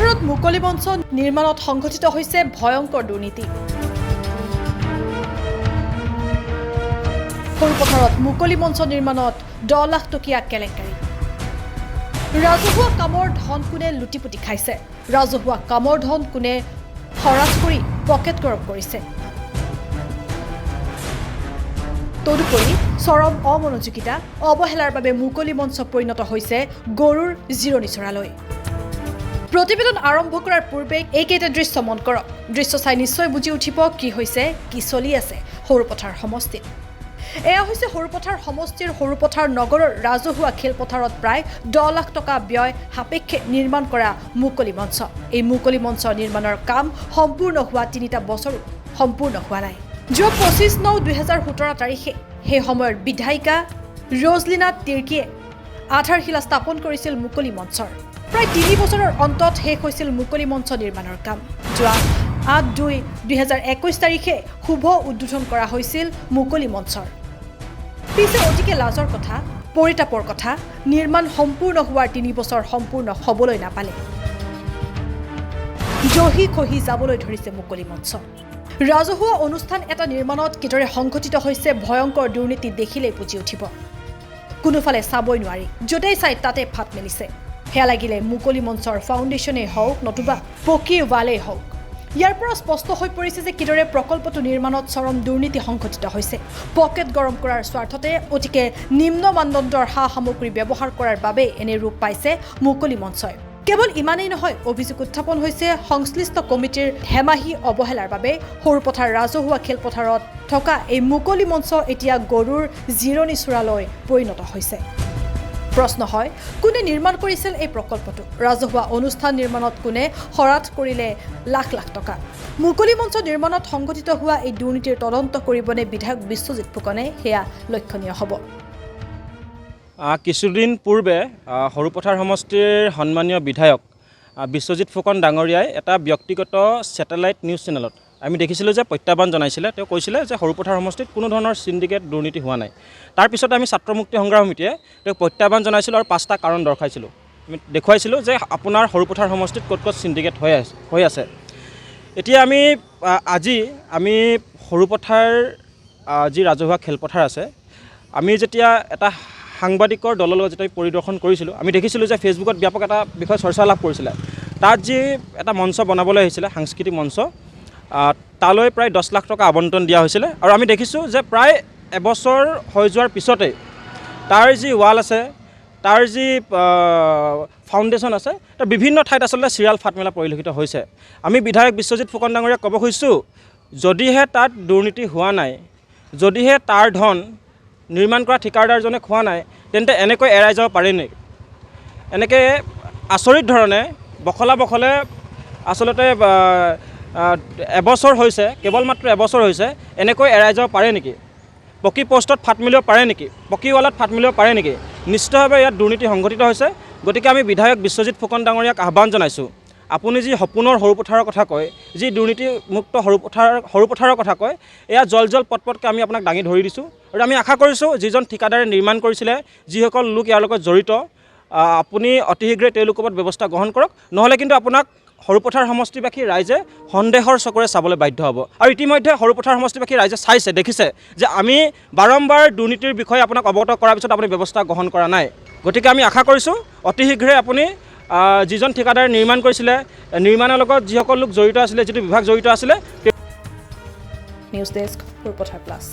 সৰুপথাৰত মুকলি মঞ্চ নিৰ্মাণত সংঘটিত হৈছে ভয়ংকৰ দুৰ্নীতি। সৰুপথাৰত মুকলি মঞ্চ নিৰ্মাণত 10 লাখ টকীয়া কেলেংকাৰী। ৰাজহুৱা কামৰ ধন কোনে লুটিপুটি খাইছে, ৰাজহুৱা কামৰ ধন কোনে খৰচ কৰি পকেট গৰম কৰিছে। তদুপৰি চৰম অমনোযোগিতা অৱহেলাৰ বাবে মুকলি মঞ্চ পৰিণত হৈছে গৰুৰ জিৰণি চৰালৈ। প্ৰতিবেদন আৰম্ভ কৰাৰ পূৰ্বে এইকেইটা দৃশ্য মন কৰক। দৃশ্য চাই নিশ্চয় বুজি উঠিব কি হৈছে, কি চলি আছে সৰুপথাৰ সমষ্টিত। এয়া হৈছে সৰুপথাৰ সমষ্টিৰ সৰুপথাৰ নগৰৰ ৰাজহুৱা খেলপথাৰত প্ৰায় 10 লাখ টকা ব্যয় সাপেক্ষে নিৰ্মাণ কৰা মুকলি মঞ্চ। এই মুকলি মঞ্চ নিৰ্মাণৰ কাম সম্পূৰ্ণ হোৱা 3টা বছৰো সম্পূৰ্ণ হোৱা নাই। যোৱা 25/9/2017 তাৰিখে সেই সময়ৰ বিধায়িকা ৰজলিনা তিৰ্কীয়ে আধাৰশিলা স্থাপন কৰিছিল মুকলি মঞ্চৰ। প্ৰায় 3 বছৰৰ অন্তত শেষ হৈছিল মুকলি মঞ্চ নিৰ্মাণৰ কাম। যোৱা 8/2/2021 তাৰিখে শুভ উদ্বোধন কৰা হৈছিল মুকলি মঞ্চৰ। পিছে অতিকে লাজৰ কথা, পৰিতাপৰ কথা, নিৰ্মাণ সম্পূৰ্ণ হোৱাৰ 3 বছৰ সম্পূৰ্ণ হ'বলৈ নাপালে। জহি খহি যাবলৈ ধৰিছে মুকলি মঞ্চ। ৰাজহুৱা অনুষ্ঠান এটা নিৰ্মাণত কিদৰে সংঘটিত হৈছে ভয়ংকৰ দুৰ্নীতি দেখিলেই বুজি উঠিব। কোনোফালে চাবই নোৱাৰি, য'তেই চাই তাতে ফাট মেলিছে। সেয়া লাগিলে মুকলি মঞ্চৰ ফাউণ্ডেশ্যনেই হওক নতুবা পকী ৱালেই হওক। ইয়াৰ পৰা স্পষ্ট হৈ পৰিছে যে কিদৰে প্ৰকল্পটো নিৰ্মাণত চৰম দুৰ্নীতি সংঘটিত হৈছে। পকেট গৰম কৰাৰ স্বাৰ্থতে অতিকে নিম্ন মানদণ্ডৰ সা সামগ্ৰী ব্যৱহাৰ কৰাৰ বাবে এনে ৰূপ পাইছে মুকলি মঞ্চই। কেৱল ইমানেই নহয়, অভিযোগ উত্থাপন হৈছে সংশ্লিষ্ট কমিটিৰ হেমাহি অৱহেলাৰ বাবে সৰুপথাৰ ৰাজহুৱা খেলপথাৰত থকা এই মুকলি মঞ্চ এতিয়া গৰুৰ জিৰণি চৰালৈ পৰিণত হৈছে। প্ৰশ্ন হয়, কোনে নিৰ্মাণ কৰিছিল এই প্ৰকল্পটো? ৰাজহুৱা অনুষ্ঠান নিৰ্মাণত কোনে খৰচ কৰিলে লাখ লাখ টকা? মুকলি মঞ্চ নিৰ্মাণত সংঘটিত হোৱা এই দুৰ্নীতিৰ তদন্ত কৰিবনে বিধায়ক বিশ্বজিৎ ফুকনে? সেয়া লক্ষণীয় হ'ব। কিছুদিন পূৰ্বে সৰুপথাৰ সমষ্টিৰ সন্মানীয় বিধায়ক বিশ্বজিৎ ফুকন ডাঙৰীয়াই এটা ব্যক্তিগত ছেটেলাইট নিউজ চেনেলত আমি দেখিছিলোঁ যে প্ৰত্যাহ্বান জনাইছিলে। তেওঁ কৈছিলে যে সৰুপথাৰ সমষ্টিত কোনো ধৰণৰ চিণ্ডিকেট দুৰ্নীতি হোৱা নাই। তাৰপিছতে আমি ছাত্ৰ মুক্তি সংগ্ৰাম সমিতিয়ে তেওঁক প্ৰত্যাহ্বান জনাইছিলোঁ আৰু 5টা কাৰণ দৰ্শাইছিলোঁ। আমি দেখুৱাইছিলোঁ যে আপোনাৰ সৰুপথাৰ সমষ্টিত ক'ত ক'ত চিণ্ডিকেট হৈ আছে। এতিয়া আজি আমি সৰুপথাৰ যি ৰাজহুৱা খেলপথাৰ আছে, আমি যেতিয়া এটা সাংবাদিকৰ দলৰ লগত যেতিয়া পৰিদৰ্শন কৰিছিলোঁ, আমি দেখিছিলোঁ যে ফেচবুকত ব্যাপক এটা বিষয় চৰ্চা লাভ কৰিছিলে। তাত যি এটা মঞ্চ বনাবলৈ আহিছিলে, সাংস্কৃতিক মঞ্চ, তালৈ প্ৰায় 10 লাখ টকা আবণ্টন দিয়া হৈছিলে। আৰু আমি দেখিছোঁ যে প্ৰায় এবছৰ হৈ যোৱাৰ পিছতেই তাৰ যি ৱাল আছে, তাৰ যি ফাউণ্ডেশ্যন আছে, তাৰ বিভিন্ন ঠাইত আচলতে চিৰিয়াল ফাট মেলা পৰিলক্ষিত হৈছে। আমি বিধায়ক বিশ্বজিৎ ফুকন ডাঙৰীয়াক ক'ব খুজিছোঁ, যদিহে তাত দুৰ্নীতি হোৱা নাই, যদিহে তাৰ ধন নিৰ্মাণ কৰা ঠিকাদাৰজনে খোৱা নাই, তেন্তে এনেকৈ এৰাই যাব পাৰে নেকি? এনেকৈ আচৰিত ধৰণে বখলে আচলতে এবছৰ হৈছে, কেৱল মাত্ৰ এবছৰ হৈছে, এনেকৈ এৰাই যাব পাৰে নেকি? পকী পষ্টত ফাট মেলিব পাৰে নেকি? পকী ৱালত ফাট মেলিব পাৰে নেকি? নিশ্চিতভাৱে ইয়াত দুৰ্নীতি সংঘটিত হৈছে। গতিকে আমি বিধায়ক বিশ্বজিৎ ফুকন ডাঙৰীয়াক আহ্বান জনাইছোঁ, আপুনি যি সপোনৰ সৰুপথাৰৰ কথা কয়, যি দুৰ্নীতিমুক্ত সৰুপথাৰৰ কথা কয়, এয়া জল পটকৈ আমি আপোনাক দাঙি ধৰি দিছোঁ। আৰু আমি আশা কৰিছোঁ যিজন ঠিকাদাৰে নিৰ্মাণ কৰিছিলে, যিসকল লোক ইয়াৰ লগত জড়িত, আপুনি অতি শীঘ্ৰে তেওঁলোকৰ ওপৰত ব্যৱস্থা গ্ৰহণ কৰক। নহ'লে কিন্তু আপোনাক সৰুপথাৰ সমষ্টিবাসী ৰাইজে সন্দেহৰ চকুৰে চাবলৈ বাধ্য হ'ব। আৰু ইতিমধ্যে সৰুপথাৰ সমষ্টিবাসী ৰাইজে চাইছে, দেখিছে যে আমি বাৰম্বাৰ দুৰ্নীতিৰ বিষয়ে আপোনাক অৱগত কৰাৰ পিছত আপুনি ব্যৱস্থা গ্ৰহণ কৰা নাই। গতিকে আমি আশা কৰিছোঁ অতি শীঘ্ৰে আপুনি যিজন ঠিকাদাৰে নিৰ্মাণ কৰিছিলে, নিৰ্মাণৰ লগত যিসকল লোক জড়িত আছিলে, যিটো বিভাগ জড়িত আছিলে। News desk, Sarupathar plus.